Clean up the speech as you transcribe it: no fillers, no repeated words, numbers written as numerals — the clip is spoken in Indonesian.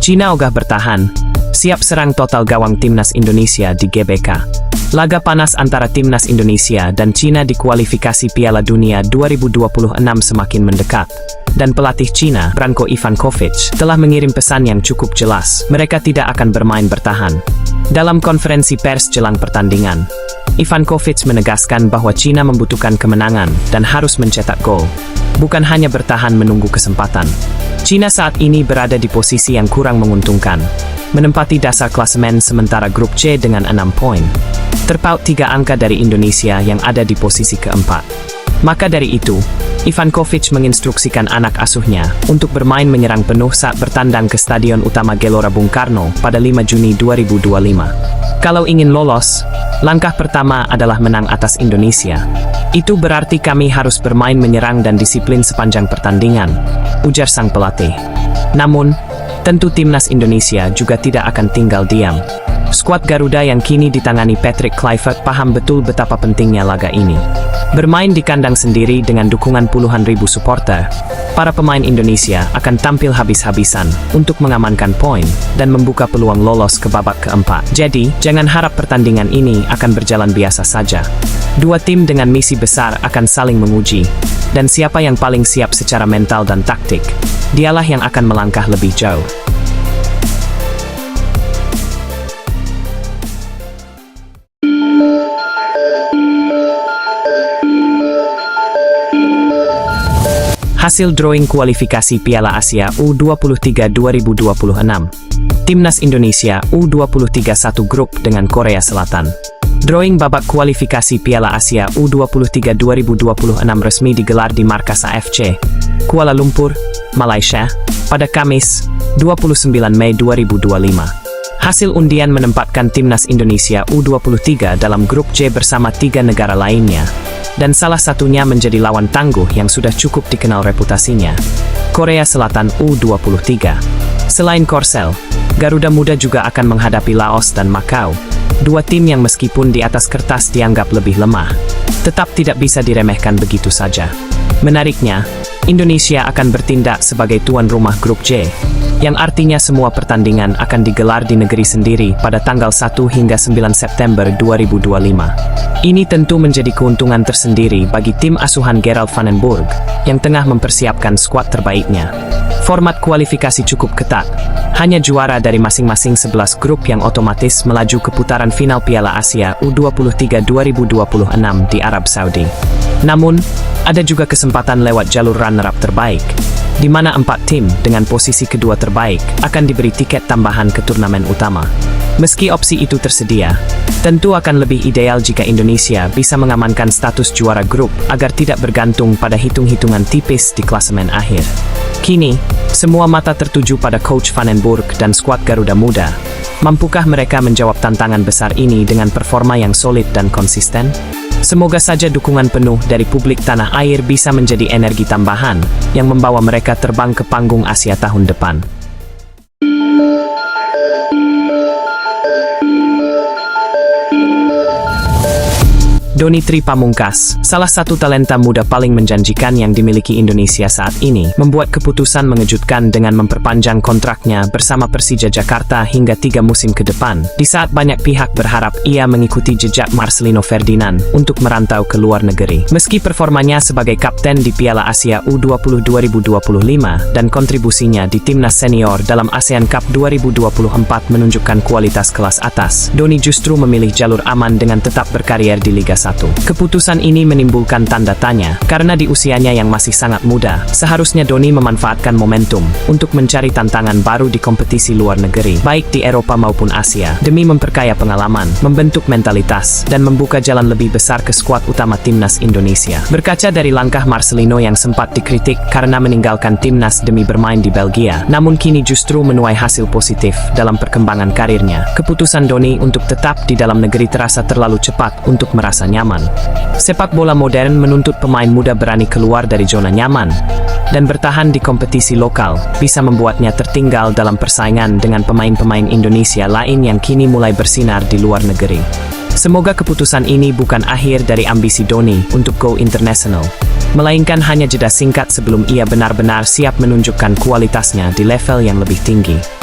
Cina ogah bertahan, siap serang total gawang timnas Indonesia di GBK. Laga panas antara timnas Indonesia dan Cina di kualifikasi Piala Dunia 2026 semakin mendekat. Dan pelatih Cina, Branko Ivankovic, telah mengirim pesan yang cukup jelas. Mereka tidak akan bermain bertahan. Dalam konferensi pers jelang pertandingan, Ivankovic menegaskan bahwa Cina membutuhkan kemenangan dan harus mencetak gol, bukan hanya bertahan menunggu kesempatan. Cina saat ini berada di posisi yang kurang menguntungkan, menempati dasar klasemen sementara grup C dengan 6 poin, terpaut 3 angka dari Indonesia yang ada di posisi keempat. Maka dari itu, Ivankovic menginstruksikan anak asuhnya untuk bermain menyerang penuh saat bertandang ke Stadion Utama Gelora Bung Karno pada 5 Juni 2025. Kalau ingin lolos, langkah pertama adalah menang atas Indonesia. Itu berarti kami harus bermain menyerang dan disiplin sepanjang pertandingan, ujar sang pelatih. Namun, tentu timnas Indonesia juga tidak akan tinggal diam. Skuad Garuda yang kini ditangani Patrick Kluivert paham betul betapa pentingnya laga ini. Bermain di kandang sendiri dengan dukungan puluhan ribu supporter, para pemain Indonesia akan tampil habis-habisan untuk mengamankan poin dan membuka peluang lolos ke babak keempat. Jadi, jangan harap pertandingan ini akan berjalan biasa saja. Dua tim dengan misi besar akan saling menguji, dan siapa yang paling siap secara mental dan taktik, dialah yang akan melangkah lebih jauh. Hasil drawing kualifikasi Piala Asia U23 2026. Timnas Indonesia U23 satu grup dengan Korea Selatan. Drawing babak kualifikasi Piala Asia U23 2026 resmi digelar di markas AFC, Kuala Lumpur, Malaysia, pada Kamis, 29 Mei 2025. Hasil undian menempatkan Timnas Indonesia U23 dalam grup C bersama 3 negara lainnya, dan salah satunya menjadi lawan tangguh yang sudah cukup dikenal reputasinya, Korea Selatan U23. Selain Korsel, Garuda Muda juga akan menghadapi Laos dan Macau, dua tim yang meskipun di atas kertas dianggap lebih lemah, tetap tidak bisa diremehkan begitu saja. Menariknya, Indonesia akan bertindak sebagai tuan rumah grup C, yang artinya semua pertandingan akan digelar di negeri sendiri pada tanggal 1 hingga 9 September 2025. Ini tentu menjadi keuntungan tersendiri bagi tim asuhan Gerald van den Burg, yang tengah mempersiapkan skuad terbaiknya. Format kualifikasi cukup ketat, hanya juara dari masing-masing 11 grup yang otomatis melaju ke putaran final Piala Asia U23 2026 di Arab Saudi. Namun, ada juga kesempatan lewat jalur runner-up terbaik, di mana 4 tim dengan posisi kedua terbaik akan diberi tiket tambahan ke turnamen utama. Meski opsi itu tersedia, tentu akan lebih ideal jika Indonesia bisa mengamankan status juara grup agar tidak bergantung pada hitung-hitungan tipis di klasemen akhir. Kini, semua mata tertuju pada Coach Van den Burg dan skuad Garuda Muda. Mampukah mereka menjawab tantangan besar ini dengan performa yang solid dan konsisten? Semoga saja dukungan penuh dari publik tanah air bisa menjadi energi tambahan yang membawa mereka terbang ke panggung Asia tahun depan. Donny Tri Pamungkas, salah satu talenta muda paling menjanjikan yang dimiliki Indonesia saat ini, membuat keputusan mengejutkan dengan memperpanjang kontraknya bersama Persija Jakarta hingga 3 musim ke depan, di saat banyak pihak berharap ia mengikuti jejak Marcelino Ferdinand untuk merantau ke luar negeri. Meski performanya sebagai kapten di Piala Asia U20 2025 dan kontribusinya di timnas senior dalam ASEAN Cup 2024 menunjukkan kualitas kelas atas, Donny justru memilih jalur aman dengan tetap berkarier di Liga 1. Keputusan ini menimbulkan tanda tanya, karena di usianya yang masih sangat muda, seharusnya Donny memanfaatkan momentum untuk mencari tantangan baru di kompetisi luar negeri, baik di Eropa maupun Asia, demi memperkaya pengalaman, membentuk mentalitas, dan membuka jalan lebih besar ke skuad utama timnas Indonesia. Berkaca dari langkah Marcelino yang sempat dikritik karena meninggalkan timnas demi bermain di Belgia, namun kini justru menuai hasil positif dalam perkembangan karirnya, keputusan Donny untuk tetap di dalam negeri terasa terlalu cepat untuk merasa nyaman. Sepak bola modern menuntut pemain muda berani keluar dari zona nyaman, dan bertahan di kompetisi lokal bisa membuatnya tertinggal dalam persaingan dengan pemain-pemain Indonesia lain yang kini mulai bersinar di luar negeri. Semoga keputusan ini bukan akhir dari ambisi Donny untuk go international, melainkan hanya jeda singkat sebelum ia benar-benar siap menunjukkan kualitasnya di level yang lebih tinggi.